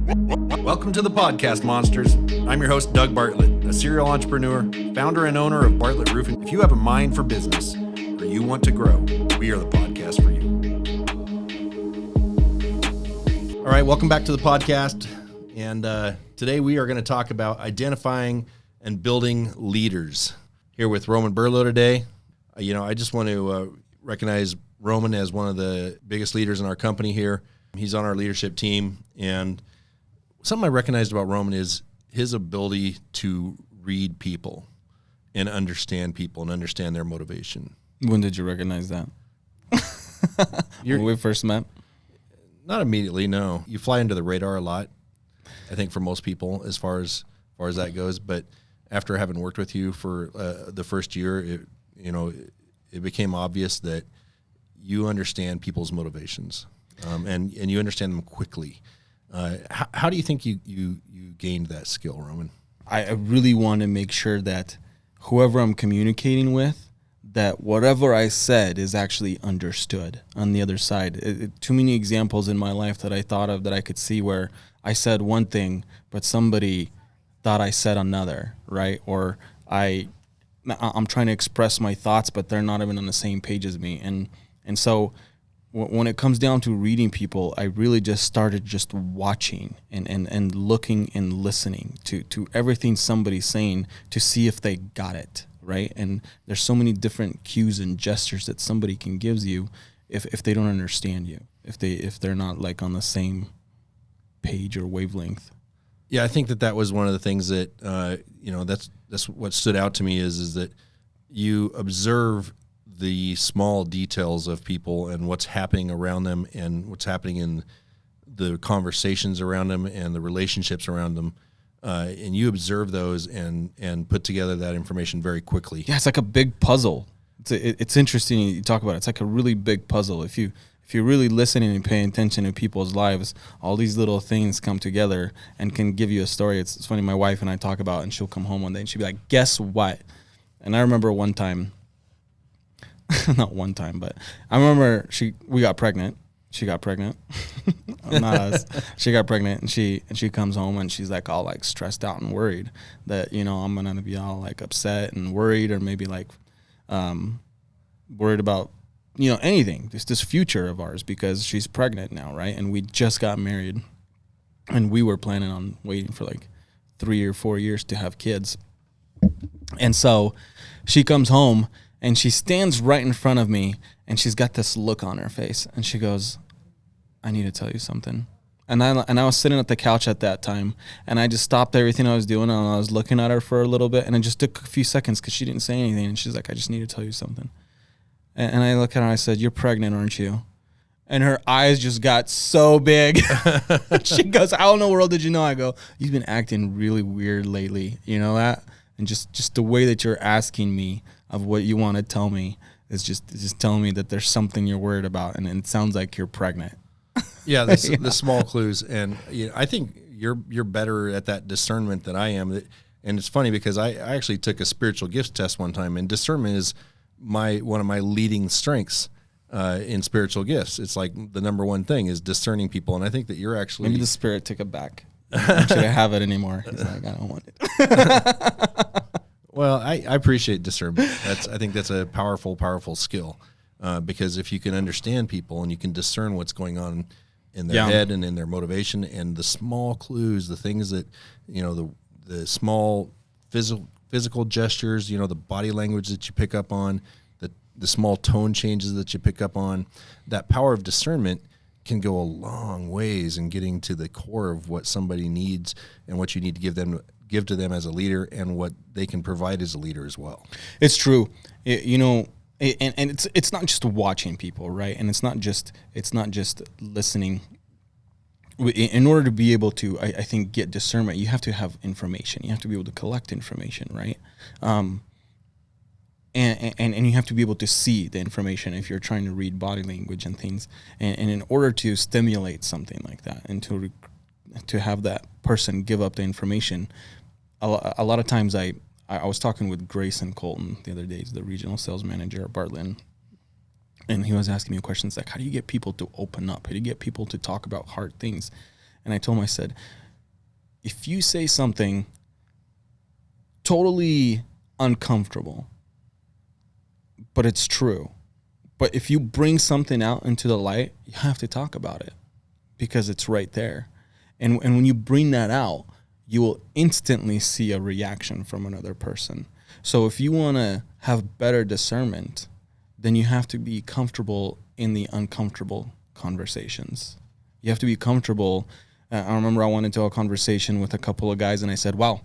Welcome to the podcast, Monsters. I'm your host, Doug Bartlett, a serial entrepreneur, founder and owner of Bartlett Roofing. If you have a mind for business or you want to grow, we are the podcast for you. All right, welcome back to the podcast. And today we are going to talk about identifying and building leaders. Here with Roman Burlo today. I just want to recognize Roman as one of the biggest leaders in our company here. He's on our leadership team, and something I recognized about Roman is his ability to read people and understand people and understand their motivation. When did you recognize that? When we first met? Not immediately, no. You fly under the radar a lot, I think, for most people as far as that goes. But after having worked with you for the first year, it became obvious that you understand people's motivations, and you understand them quickly. How do you think you gained that skill, Roman? I really want to make sure that whoever I'm communicating with, that whatever I said is actually understood on the other side. Too many examples in my life that I thought of that I could see where I said one thing, but somebody thought I said another, right? Or I'm trying to express my thoughts, but they're not even on the same page as me. And so when it comes down to reading people, I really just started just watching and looking and listening to everything somebody's saying to see if they got it, right? And there's so many different cues and gestures that somebody can give you if they don't understand you, if they're not like on the same page or wavelength. Yeah, I think that was one of the things that that's what stood out to me is that you observe the small details of people and what's happening around them and what's happening in the conversations around them and the relationships around them, and you observe those and put together that information very quickly. Yeah, it's like a big puzzle. It's interesting you talk about it. It's like a really big puzzle. If you're really listening and paying attention to people's lives, all these little things come together and can give you a story. It's funny, my wife and I talk about it, and she'll come home one day and she'll be like, guess what? And I remember one time, not one time, but I remember we got pregnant. She got pregnant. Not us. She got pregnant, and she comes home and she's like all like stressed out and worried that, I'm going to be all like upset and worried, or maybe like worried about anything, this future of ours, because she's pregnant now, right? And we just got married, and we were planning on waiting for like 3 or 4 years to have kids. And so she comes home and she stands right in front of me, and she's got this look on her face, and she goes, I need to tell you something. And I was sitting at the couch at that time, and I just stopped everything I was doing, and I was looking at her for a little bit, and it just took a few seconds because she didn't say anything, and she's like, I just need to tell you something. And I look at her and I said, you're pregnant, aren't you? And her eyes just got so big. She goes, how in the world did you know? I go, you've been acting really weird lately. You know that? And just the way that you're asking me of what you want to tell me is just telling me that there's something you're worried about, and it sounds like you're pregnant. Yeah, the small clues. And I think you're better at that discernment than I am. And it's funny because I actually took a spiritual gifts test one time, and discernment is one of my leading strengths in spiritual gifts. It's like the number one thing is discerning people, and I think that you're actually... Maybe the spirit took it back. I don't want you to have it anymore. He's like, I don't want it. Well, I appreciate discernment. I think that's a powerful skill, because if you can understand people and you can discern what's going on in their head and in their motivation, and the small clues, the things that, the small physical gestures, the body language that you pick up on, the small tone changes that you pick up on, that power of discernment can go a long ways in getting to the core of what somebody needs and what you need to give to them as a leader, and what they can provide as a leader as well. It's true. And it's not just watching people, right? And it's not just listening. In order to be able to, I think, get discernment, you have to have information. You have to be able to collect information, right? And you have to be able to see the information if you're trying to read body language and things. And in order to stimulate something like that, and to have that person give up the information, a lot of times I was talking with Grayson Colton the other day, the regional sales manager at Bartlett, and he was asking me questions like, how do you get people to open up? How do you get people to talk about hard things? And I told him, I said, if you say something totally uncomfortable, but it's true, but if you bring something out into the light, you have to talk about it because it's right there. And when you bring that out, you will instantly see a reaction from another person. So if you want to have better discernment, then you have to be comfortable in the uncomfortable conversations. You have to be comfortable. I remember I went into a conversation with a couple of guys and I said, wow,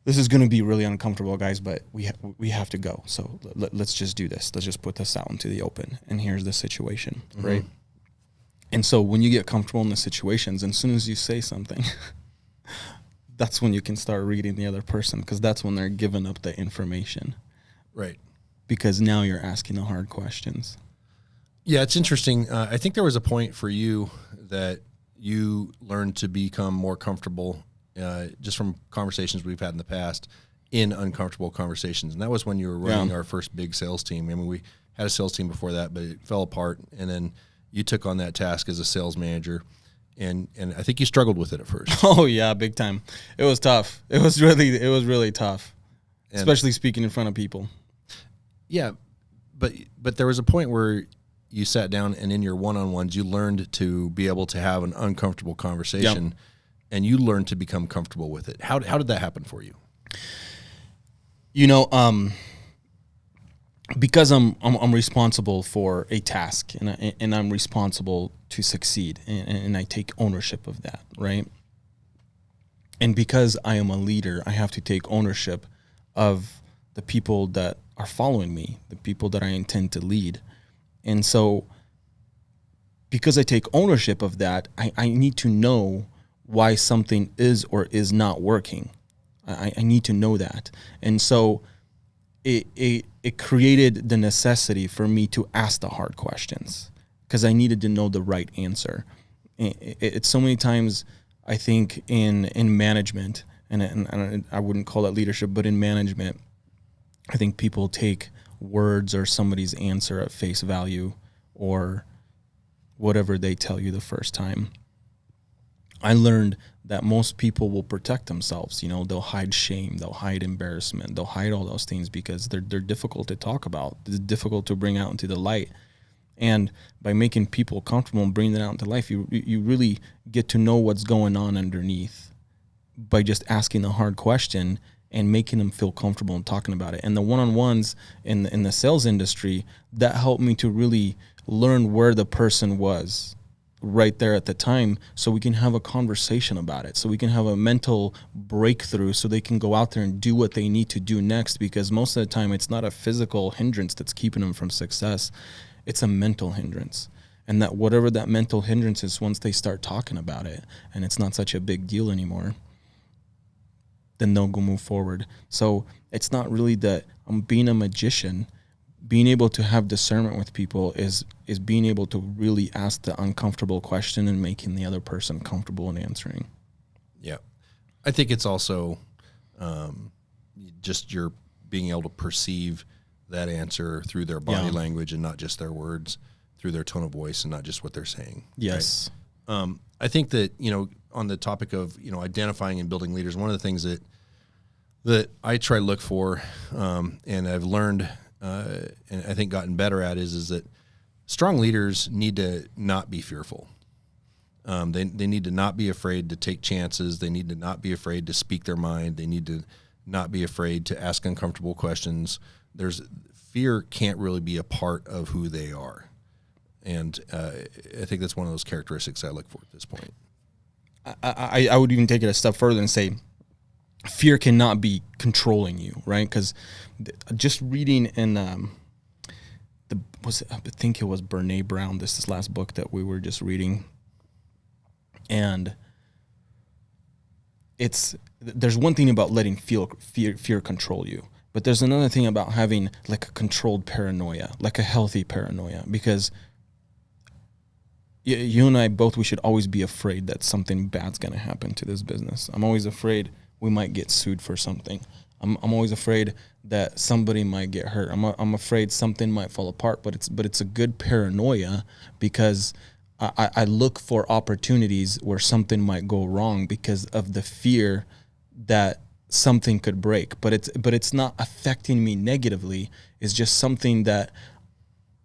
this is going to be really uncomfortable, guys, but we have to go. So let's just do this. Let's just put this out into the open. And here's the situation, right? And so when you get comfortable in the situations, and as soon as you say something, that's when you can start reading the other person, because that's when they're giving up the information. Right. Because now you're asking the hard questions. Yeah, it's interesting. I think there was a point for you that you learned to become more comfortable just from conversations we've had in the past in uncomfortable conversations. And that was when you were running our first big sales team. I mean, we had a sales team before that, but it fell apart. And then you took on that task as a sales manager. And I think you struggled with it at first. Oh yeah, big time. It was tough. It was really tough, especially speaking in front of people. Yeah, but there was a point where you sat down and in your one-on-ones, you learned to be able to have an uncomfortable conversation, and you learned to become comfortable with it. How did that happen for you? You know, because I'm responsible for a task, and I'm responsible to succeed, and I take ownership of that, right? And because I am a leader, I have to take ownership of the people that are following me, the people that I intend to lead. And so because I take ownership of that, I need to know why something is or is not working. I need to know that. And so it created the necessity for me to ask the hard questions, because I needed to know the right answer. It's so many times, I think, in management, and I wouldn't call it leadership, but in management, I think people take words or somebody's answer at face value, or whatever they tell you the first time. I learned that most people will protect themselves. You know, they'll hide shame, they'll hide embarrassment, they'll hide all those things because they're difficult to talk about. It's difficult to bring out into the light. And by making people comfortable and bringing that out into life, you really get to know what's going on underneath by just asking the hard question and making them feel comfortable and talking about it. And the one-on-ones in the sales industry, that helped me to really learn where the person was right there at the time, so we can have a conversation about it, so we can have a mental breakthrough, so they can go out there and do what they need to do next. Because most of the time, it's not a physical hindrance that's keeping them from success. It's a mental hindrance. And that whatever that mental hindrance is, once they start talking about it and it's not such a big deal anymore, then they'll go move forward. So it's not really that I'm being a magician. Being able to have discernment with people is being able to really ask the uncomfortable question and making the other person comfortable in answering. Yeah. I think it's also just your being able to perceive that answer through their body language and not just their words, through their tone of voice and not just what they're saying. Yes. Right? I think that, on the topic of, identifying and building leaders, one of the things that I try to look for, and I've learned, and I think gotten better at is that strong leaders need to not be fearful. They need to not be afraid to take chances. They need to not be afraid to speak their mind. They need to not be afraid to ask uncomfortable questions. Fear can't really be a part of who they are. And I think that's one of those characteristics I look for at this point. I would even take it a step further and say fear cannot be controlling you, right? Because just reading in I think it was Brene Brown, this last book that we were just reading, and there's one thing about letting fear control you, but there's another thing about having like a controlled paranoia, like a healthy paranoia, because you and I both, we should always be afraid that something bad's going to happen to this business. I'm always afraid we might get sued for something. I'm always afraid that somebody might get hurt. I'm afraid something might fall apart, but it's a good paranoia, because I look for opportunities where something might go wrong because of the fear that something could break. But it's not affecting me negatively. It's just something that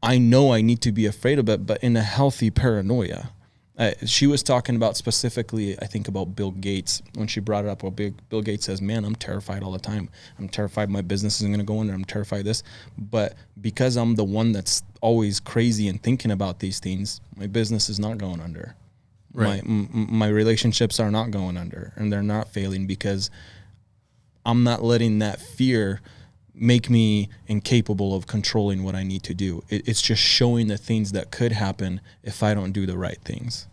I know I need to be afraid of it, but in a healthy paranoia. She was talking about specifically, I think, about Bill Gates when she brought it up. Well, Bill Gates says, man, I'm terrified all the time. I'm terrified my business isn't going to go under. I'm terrified of this. But because I'm the one that's always crazy and thinking about these things, my business is not going under. Right. My relationships are not going under, and they're not failing because I'm not letting that fear make me incapable of controlling what I need to do. It's just showing the things that could happen if I don't do the right things.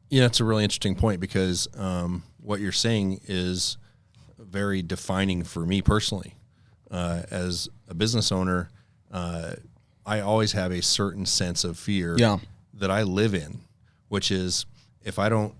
Yeah, that's a really interesting point because what you're saying is very defining for me personally. As a business owner, I always have a certain sense of fear that I live in, which is if I don't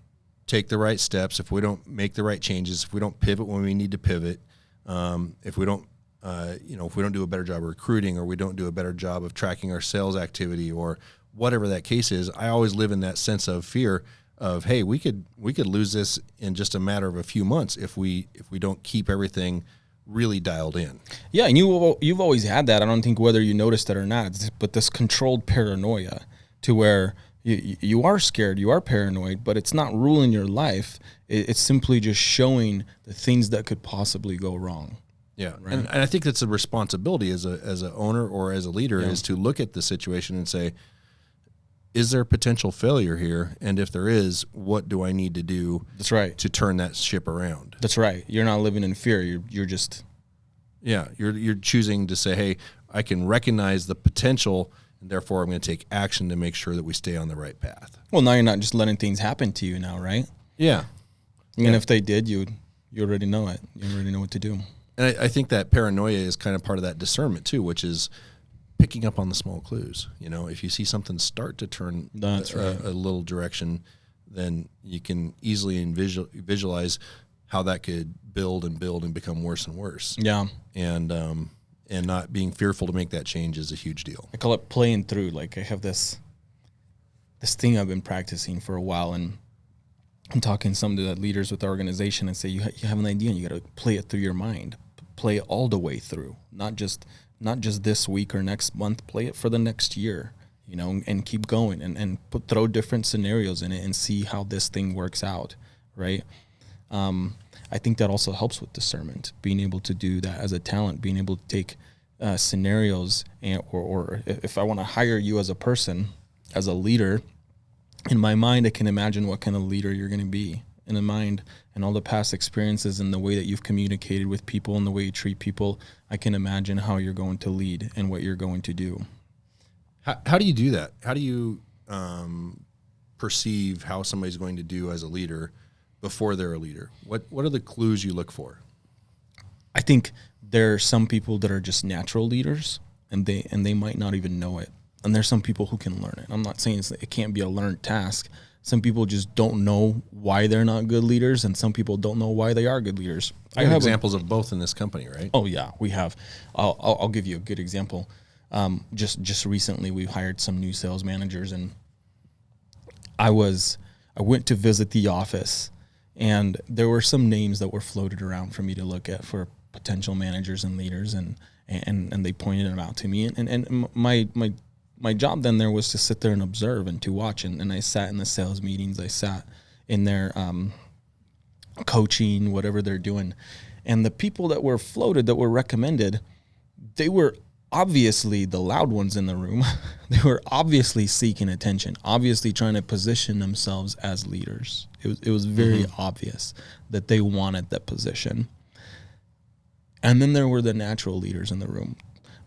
take the right steps, if we don't make the right changes, if we don't pivot when we need to pivot, if we don't if we don't do a better job of recruiting or we don't do a better job of tracking our sales activity or whatever that case is, I always live in that sense of fear of, hey, we could lose this in just a matter of a few months if we don't keep everything really dialed in. Yeah, and you've always had that. I don't think whether you noticed it or not, but this controlled paranoia to where you are scared, you are paranoid, but it's not ruling your life. It's simply just showing the things that could possibly go wrong. Yeah, right. And I think that's a responsibility as a owner or as a leader is to look at the situation and say, is there potential failure here? And if there is, what do I need to do to turn that ship around? That's right. You're not living in fear. You're just... Yeah, you're choosing to say, hey, I can recognize the potential, and therefore I'm going to take action to make sure that we stay on the right path. Well, now you're not just letting things happen to you now, right? Yeah. And if they did, you already know it. You already know what to do. And I think that paranoia is kind of part of that discernment too, which is picking up on the small clues. If you see something start to turn a little direction, then you can easily visualize how that could build and become worse and worse. Yeah. And not being fearful to make that change is a huge deal. I call it playing through. Like I have this thing I've been practicing for a while, and I'm talking some to the leaders with the organization and say, you have an idea and you got to play it through your mind. Play it all the way through, not just this week or next month. Play it for the next year, and keep going and throw different scenarios in it and see how this thing works out, right? I think that also helps with discernment, being able to do that as a talent, being able to take scenarios or if I want to hire you as a person, as a leader, in my mind I can imagine what kind of leader you're going to be. In the mind and all the past experiences and the way that you've communicated with people and the way you treat people, I can imagine how you're going to lead and what you're going to do. How do you do that? How do you perceive how somebody's going to do as a leader before they're a leader? What are the clues you look for? I think there are some people that are just natural leaders and they might not even know it. And there's some people who can learn it. I'm not saying it can't be a learned task. Some people just don't know why they're not good leaders, and some people don't know why they are good leaders. I have examples of both in this company, right? Oh yeah, we have. I'll give you a good example. Just recently, we hired some new sales managers, and I went to visit the office, and there were some names that were floated around for me to look at for potential managers and leaders, and they pointed them out to me, and my job then there was to sit there and observe and to watch. And I sat in the sales meetings. I sat in their coaching, whatever they're doing. And the people that were floated, that were recommended, they were obviously the loud ones in the room. They were obviously seeking attention, obviously trying to position themselves as leaders. It was very obvious that they wanted that position. And then there were the natural leaders in the room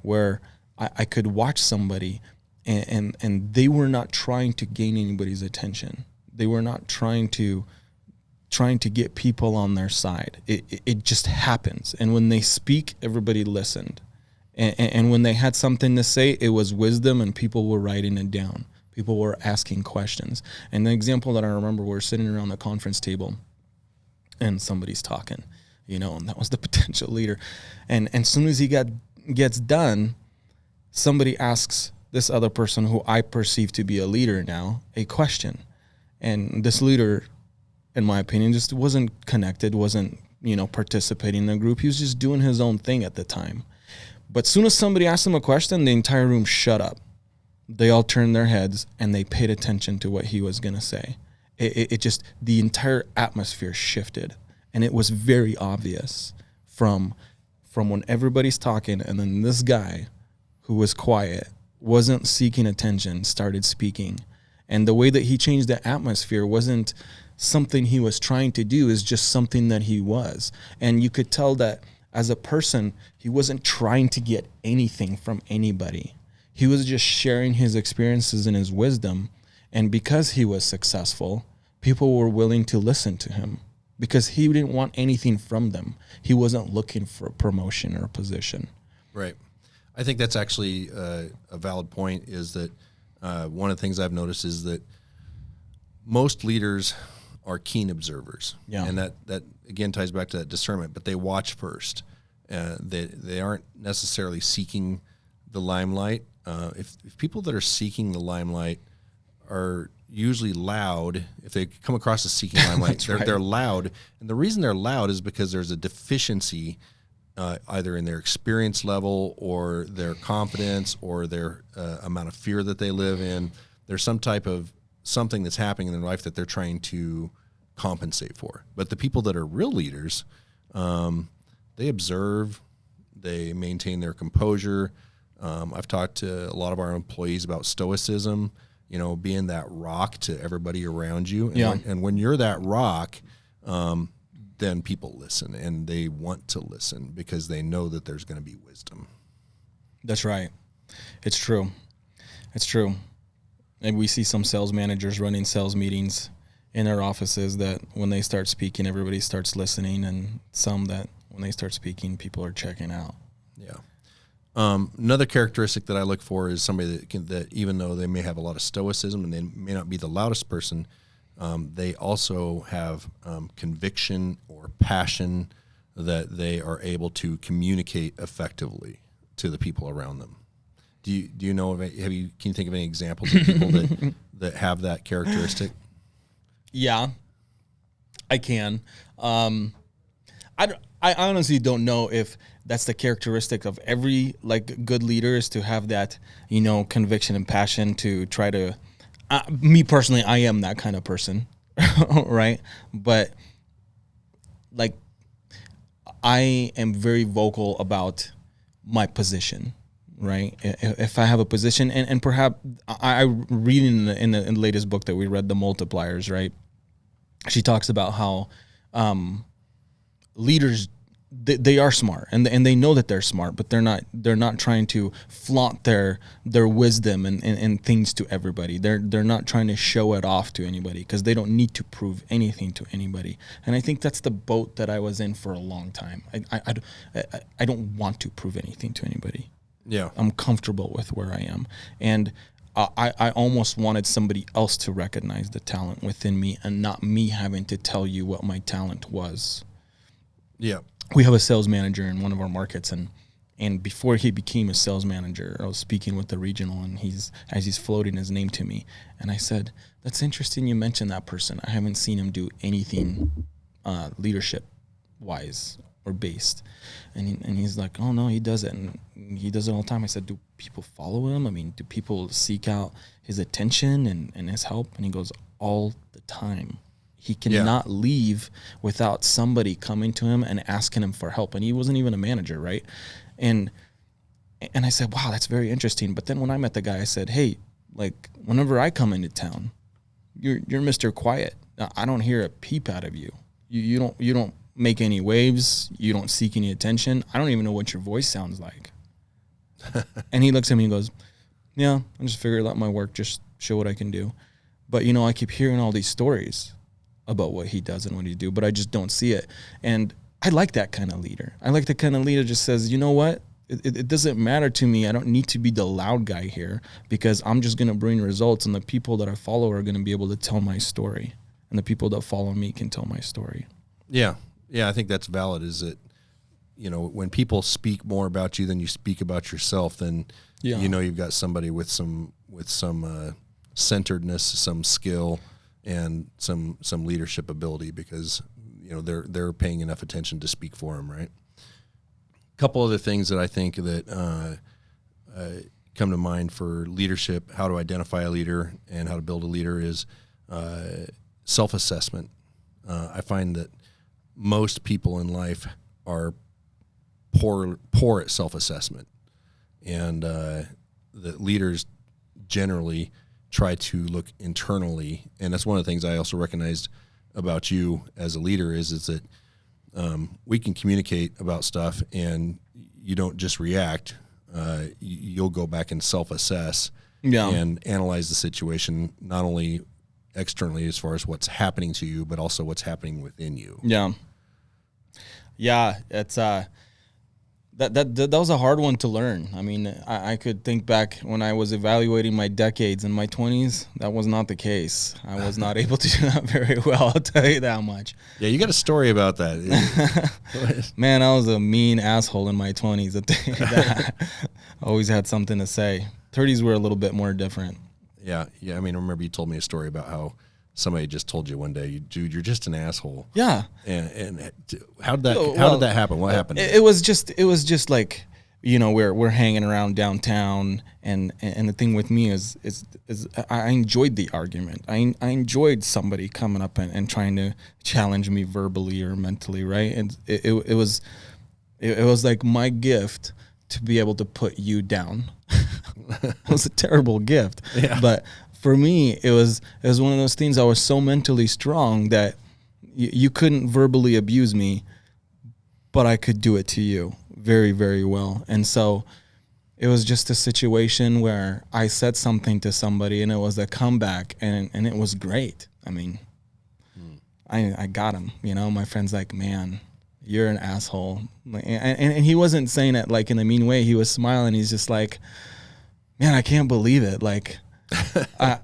where I could watch somebody and they were not trying to gain anybody's attention. They were not trying to get people on their side. It just happens. And when they speak, everybody listened. And when they had something to say, it was wisdom and people were writing it down. People were asking questions. And the example that I remember, we're sitting around the conference table and somebody's talking, and that was the potential leader. And as soon as he gets done, somebody asks, this other person who I perceive to be a leader now a question. And this leader, in my opinion, just wasn't connected, wasn't, participating in the group. He was just doing his own thing at the time. But as soon as somebody asked him a question, the entire room shut up. They all turned their heads and they paid attention to what he was going to say. It just, the entire atmosphere shifted. And it was very obvious from when everybody's talking and then this guy who was quiet, wasn't seeking attention, started speaking. And the way that he changed the atmosphere wasn't something he was trying to do, is just something that he was. And you could tell that as a person, he wasn't trying to get anything from anybody. He was just sharing his experiences and his wisdom. And because he was successful, people were willing to listen to him because he didn't want anything from them. He wasn't looking for a promotion or a position. Right. I think that's actually a valid point, is that one of the things I've noticed is that most leaders are keen observers. Yeah. And that again ties back to that discernment, but they watch first. They aren't necessarily seeking the limelight. If people that are seeking the limelight are usually loud, if they come across as seeking limelight, they're loud. And the reason they're loud is because there's a deficiency either in their experience level or their confidence or their amount of fear that they live in. There's some type of something that's happening in their life that they're trying to compensate for. But the people that are real leaders, they observe, they maintain their composure. I've talked to a lot of our employees about stoicism, being that rock to everybody around you. And when you're that rock, then people listen, and they want to listen because they know that there's going to be wisdom. That's right. It's true. It's true. And we see some sales managers running sales meetings in their offices that when they start speaking, everybody starts listening, and some that when they start speaking, people are checking out. Yeah. Another characteristic that I look for is somebody that even though they may have a lot of stoicism and they may not be the loudest person, they also have conviction or passion that they are able to communicate effectively to the people around them. Do you know of can you think of any examples of people that have that characteristic? Yeah, I can. I honestly don't know if that's the characteristic of every good leader, is to have that, conviction and passion to try to, me personally, I am that kind of person, right? But I am very vocal about my position, right? If I have a position, and perhaps I read in the latest book that we read, The Multipliers, right? She talks about how leaders, they are smart and they know that they're smart, but they're not trying to flaunt their wisdom and things to everybody. They're not trying to show it off to anybody because they don't need to prove anything to anybody. And I think that's the boat that I was in for a long time. I don't want to prove anything to anybody. Yeah, I'm comfortable with where I am, and I almost wanted somebody else to recognize the talent within me and not me having to tell you what my talent was. Yeah. We have a sales manager in one of our markets, and before he became a sales manager, I was speaking with the regional, and he's floating his name to me, and I said, "That's interesting you mentioned that person. I haven't seen him do anything leadership-wise or based." And he's like, "Oh, no, he does it, and he does it all the time." I said, "Do people follow him? I mean, do people seek out his attention and his help?" And he goes, "All the time. He cannot leave without somebody coming to him and asking him for help." And he wasn't even a manager, right? And I said, "Wow, that's very interesting." But then when I met the guy, I said, "Hey, whenever I come into town, you're Mr. Quiet. I don't hear a peep out of you. You don't make any waves. You don't seek any attention. I don't even know what your voice sounds like." And he looks at me and goes, "Yeah, I just figured out my work, just show what I can do. But I keep hearing all these stories about what he does and what he do, but I just don't see it." And I like that kind of leader. I like the kind of leader that just says, "You know what? It doesn't matter to me. I don't need to be the loud guy here because I'm just going to bring results, and the people that I follow are going to be able to tell my story, and the people that follow me can tell my story." Yeah. Yeah, I think that's valid, is that, when people speak more about you than you speak about yourself, then you've got somebody with some centeredness, some skill, and some leadership ability, because they're paying enough attention to speak for them, right? A couple other things that I think that come to mind for leadership, how to identify a leader and how to build a leader, is self-assessment. I find that most people in life are poor at self-assessment, and that leaders generally try to look internally. And that's one of the things I also recognized about you as a leader is that we can communicate about stuff, and you don't just react. You'll go back and self-assess and analyze the situation, not only externally as far as what's happening to you, but also what's happening within you. Yeah, it's that was a hard one to learn. I mean, I could think back when I was evaluating my decades in my 20s. That was not the case. I was not able to do that very well, I'll tell you that much. Yeah, you got a story about that. Man, I was a mean asshole in my 20s. I'll tell you that. I always had something to say. 30s were a little bit more different. Yeah. I mean, I remember you told me a story about how somebody just told you one day, dude, you're just an asshole. Yeah. And how did that happen? What happened? It was just like, we're hanging around downtown, and the thing with me is I enjoyed the argument. I enjoyed somebody coming up and trying to challenge me verbally or mentally, right? And it was like my gift to be able to put you down. It was a terrible gift. Yeah. But for me, it was one of those things. I was so mentally strong that you couldn't verbally abuse me, but I could do it to you very, very well. And so it was just a situation where I said something to somebody, and it was a comeback, and it was great. I mean, I got him. My friend's like, man, you're an asshole. And he wasn't saying it like in a mean way. He was smiling. He's just like, man, I can't believe it. Like,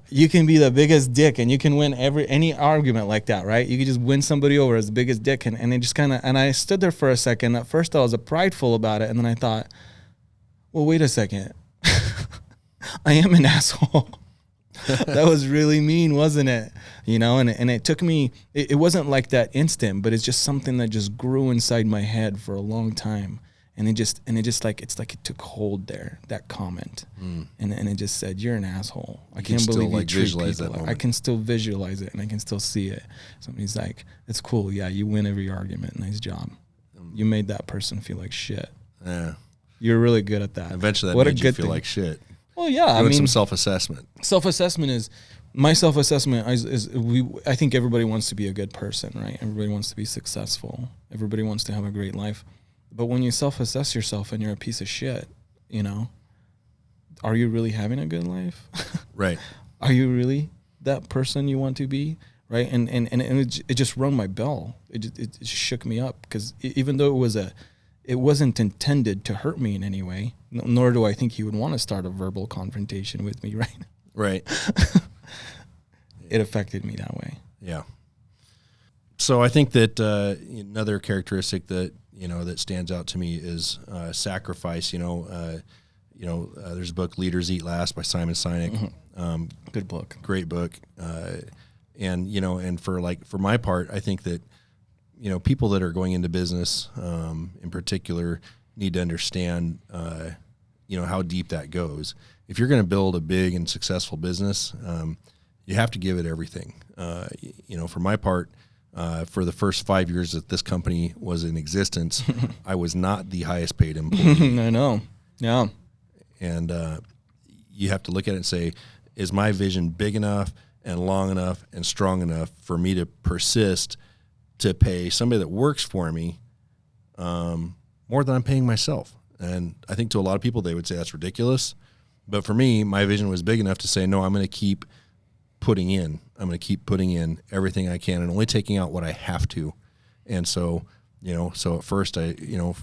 you can be the biggest dick and you can win any argument like that, right? You can just win somebody over as the biggest dick. And it just kind of, and I stood there for a second. At first I was prideful about it. And then I thought, well, wait a second. I am an asshole. That was really mean, wasn't it? And it took me, it wasn't like that instant, but it's just something that just grew inside my head for a long time. And it just like, it's like it took hold there, that comment. And it just said, you're an asshole. I can't believe you treat people. I can still visualize it, and I can still see it. Somebody's like, it's cool. Yeah, you win every argument. Nice job. You made that person feel like shit. Yeah. You're really good at that. Eventually that made you feel like shit. Well, yeah. Some self-assessment. Self-assessment is, my self-assessment I think everybody wants to be a good person, right? Everybody wants to be successful. Everybody wants to have a great life. But when you self-assess yourself and you're a piece of shit, are you really having a good life? Right. Are you really that person you want to be? Right. And it just rung my bell. It just shook me up, because even though it wasn't intended to hurt me in any way, nor do I think he would want to start a verbal confrontation with me. Right. Right. It affected me that way. Yeah. So I think that another characteristic that that stands out to me is sacrifice. There's a book, Leaders Eat Last, by Simon Sinek. Good book. Great book. And for my part, I think that people that are going into business, in particular, need to understand how deep that goes. If you're going to build a big and successful business, you have to give it everything. For my part, for the first 5 years that this company was in existence, I was not the highest paid employee. I know. Yeah. And you have to look at it and say, is my vision big enough and long enough and strong enough for me to persist to pay somebody that works for me more than I'm paying myself? And I think to a lot of people, they would say that's ridiculous. But for me, my vision was big enough to say, no, I'm going to keep putting in. I'm going to keep putting in everything I can and only taking out what I have to. And so, so at first at the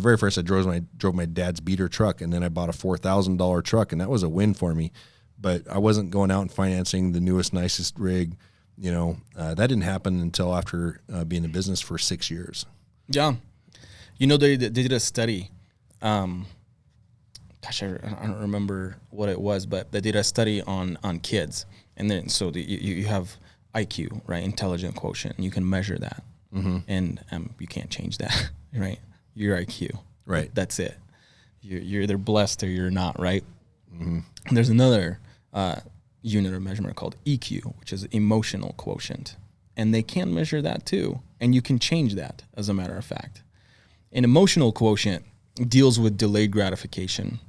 very first, I drove my dad's beater truck, and then I bought a $4,000 truck, and that was a win for me. But I wasn't going out and financing the newest, nicest rig. That didn't happen until after being in business for 6 years. Yeah. You know, they did a study. Gosh, I don't remember what it was, but they did a study on kids. And then so you have IQ, right? Intelligent quotient, and you can measure that. Mm-hmm. And you can't change that, right? Your IQ. Right. That's it. You're either blessed or you're not, right? Mm-hmm. And there's another unit of measurement called EQ, which is emotional quotient. And they can measure that too. And you can change that, as a matter of fact. An emotional quotient deals with delayed gratification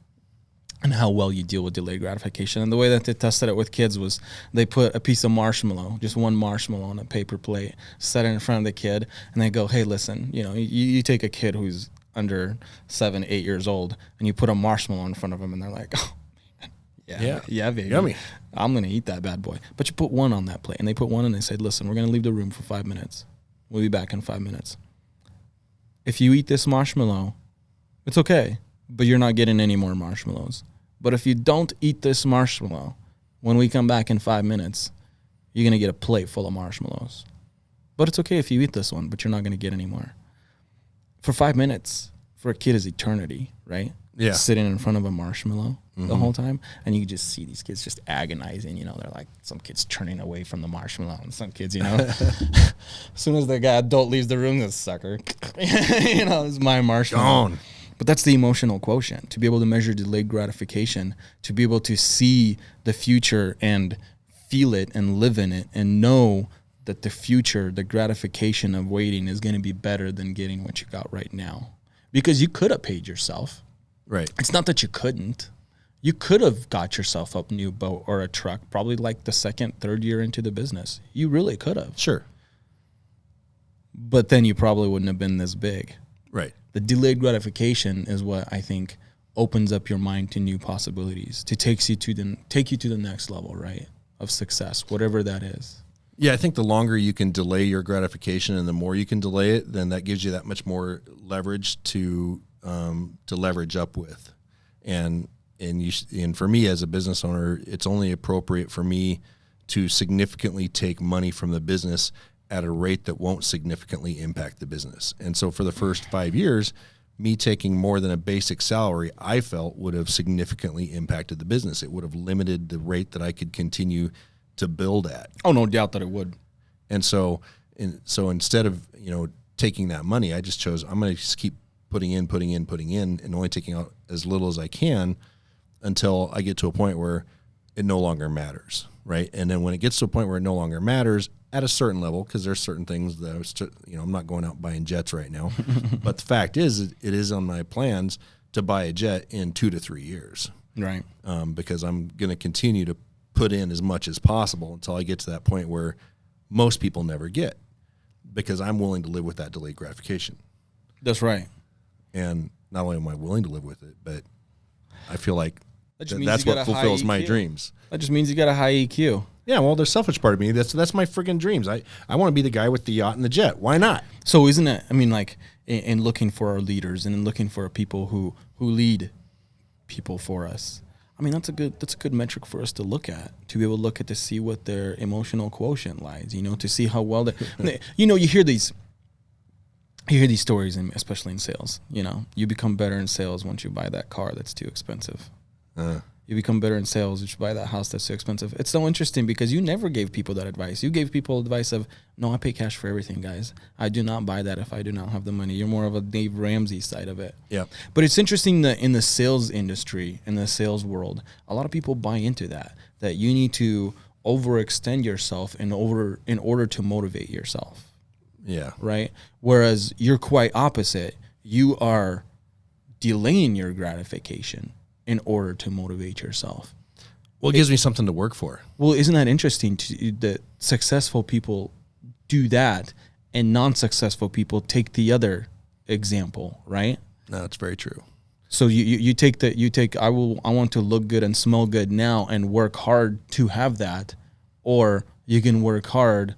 and how well you deal with delayed gratification. And the way that they tested it with kids was they put a piece of marshmallow, just one marshmallow on a paper plate, set it in front of the kid, and they go, hey, listen, you take a kid who's under 7, 8 years old, and you put a marshmallow in front of them, and they're like, oh, man, yeah, baby. Yummy. I'm going to eat that bad boy. But you put one on that plate, and they put one, and they said, listen, we're going to leave the room for 5 minutes. We'll be back in 5 minutes. If you eat this marshmallow, it's okay, but you're not getting any more marshmallows. But if you don't eat this marshmallow, when we come back in 5 minutes, you're going to get a plate full of marshmallows. But it's okay if you eat this one, but you're not going to get any more. For 5 minutes, for a kid is eternity, right? Yeah. Sitting in front of a marshmallow the whole time. And you just see these kids just agonizing, they're like, some kids turning away from the marshmallow, and some kids, as soon as the guy adult leaves the room, this sucker, it's my marshmallow. Gone. But that's the emotional quotient, to be able to measure delayed gratification, to be able to see the future and feel it and live in it and know that the future, the gratification of waiting is going to be better than getting what you got right now. Because you could have paid yourself. Right. It's not that you couldn't. You could have got yourself a new boat or a truck, probably like the 2nd, 3rd year into the business. You really could have. Sure. But then you probably wouldn't have been this big. Right. The delayed gratification is what I think opens up your mind to new possibilities, to take you to the next level, right, of success, whatever that is. Yeah, I think the longer you can delay your gratification and the more you can delay it, then that gives you that much more leverage to leverage up with. And for me as a business owner, it's only appropriate for me to significantly take money from the business at a rate that won't significantly impact the business. And so for the first 5 years, me taking more than a basic salary, I felt would have significantly impacted the business. It would have limited the rate that I could continue to build at. Oh, no doubt that it would. And so instead of, taking that money, I just chose, I'm going to just keep putting in, and only taking out as little as I can until I get to a point where it no longer matters, right? And then when it gets to a point where it no longer matters, at a certain level, because there's certain things that I'm not going out buying jets right now, but the fact is, it is on my plans to buy a jet in 2 to 3 years, right? Because I'm going to continue to put in as much as possible until I get to that point where most people never get, because I'm willing to live with that delayed gratification. That's right. And not only am I willing to live with it, but I feel like that's what fulfills my dreams. That just means you got a high EQ. Yeah, well, there's selfish part of me. That's my friggin' dreams. I want to be the guy with the yacht and the jet. Why not? So isn't it, like in looking for our leaders and in looking for people who lead people for us, that's a good metric for us to look at, to be able to look at, to see what their emotional quotient lies, to see how well you hear these stories, especially in sales. You become better in sales once you buy that car that's too expensive. You become better in sales, you should buy that house that's too expensive. It's so interesting because you never gave people that advice. You gave people advice of, no, I pay cash for everything, guys. I do not buy that if I do not have the money. You're more of a Dave Ramsey side of it. Yeah. But it's interesting that in the sales industry, in the sales world, a lot of people buy into that you need to overextend yourself in order to motivate yourself. Yeah. Right? Whereas you're quite opposite. You are delaying your gratification in order to motivate yourself. Well, it gives me something to work for. Well, isn't that interesting that successful people do that and non-successful people take the other example, right? No, it's very true. So you take I want to look good and smell good now and work hard to have that, or you can work hard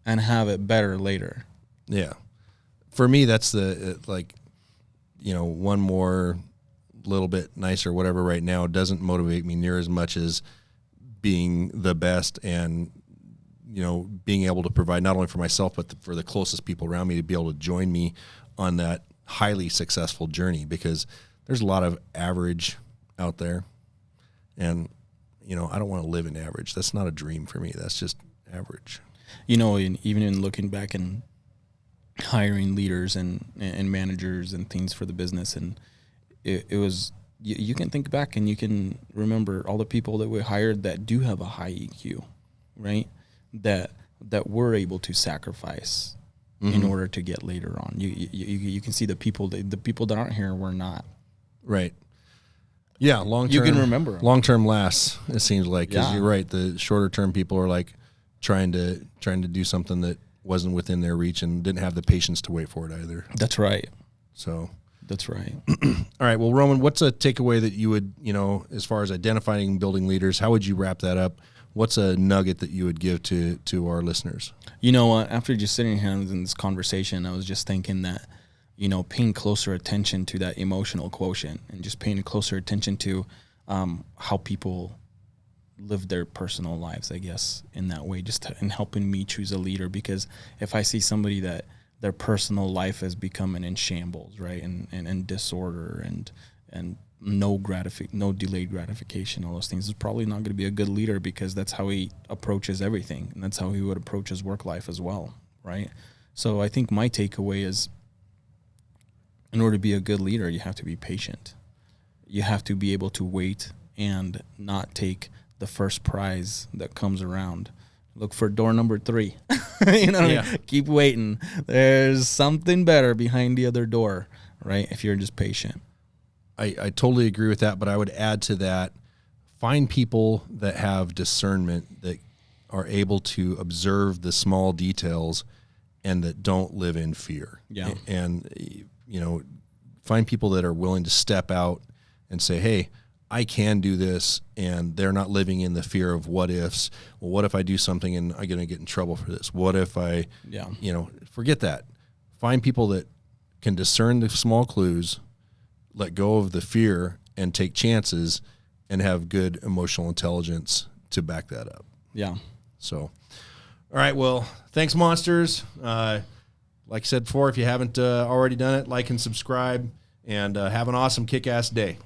and have it better later. Yeah. For me, that's the one more little bit nicer, whatever, right now doesn't motivate me near as much as being the best and being able to provide not only for myself, but for the closest people around me to be able to join me on that highly successful journey, because there's a lot of average out there. And, I don't want to live in average. That's not a dream for me. That's just average. And even in looking back and hiring leaders and managers and things for the business, and it was, you can think back and you can remember all the people that we hired that do have a high EQ, right? That were able to sacrifice in order to get later on. You can see the people that aren't here were not. Right. Yeah, long term. You can remember them. Long term lasts, it seems like, because you're right. The shorter term people are like trying to do something that wasn't within their reach and didn't have the patience to wait for it either. That's right. So that's right. All right. Well, Roman, what's a takeaway that you would, as far as identifying and building leaders, how would you wrap that up? What's a nugget that you would give to our listeners? After just sitting here in this conversation, I was just thinking that, paying closer attention to that emotional quotient and just paying closer attention to how people live their personal lives, I guess, in that way, in helping me choose a leader. Because if I see somebody that their personal life has become in shambles, right, and disorder and no delayed gratification, all those things, is probably not going to be a good leader, because that's how he approaches everything, and that's how he would approach his work life as well, right? So I think my takeaway is, in order to be a good leader, you have to be patient. You have to be able to wait and not take the first prize that comes around. Look for door number 3. What I mean? Keep waiting. There's something better behind the other door, right? If you're just patient. I totally agree with that, but I would add to that, find people that have discernment, that are able to observe the small details and that don't live in fear. Yeah. And, find people that are willing to step out and say, hey, I can do this, and they're not living in the fear of what ifs. Well, what if I do something and I'm going to get in trouble for this? What if I, forget that. Find people that can discern the small clues, let go of the fear, and take chances, and have good emotional intelligence to back that up. Yeah. So, all right. Well, thanks, monsters. Like I said before, if you haven't already done it, like and subscribe, and have an awesome kick-ass day.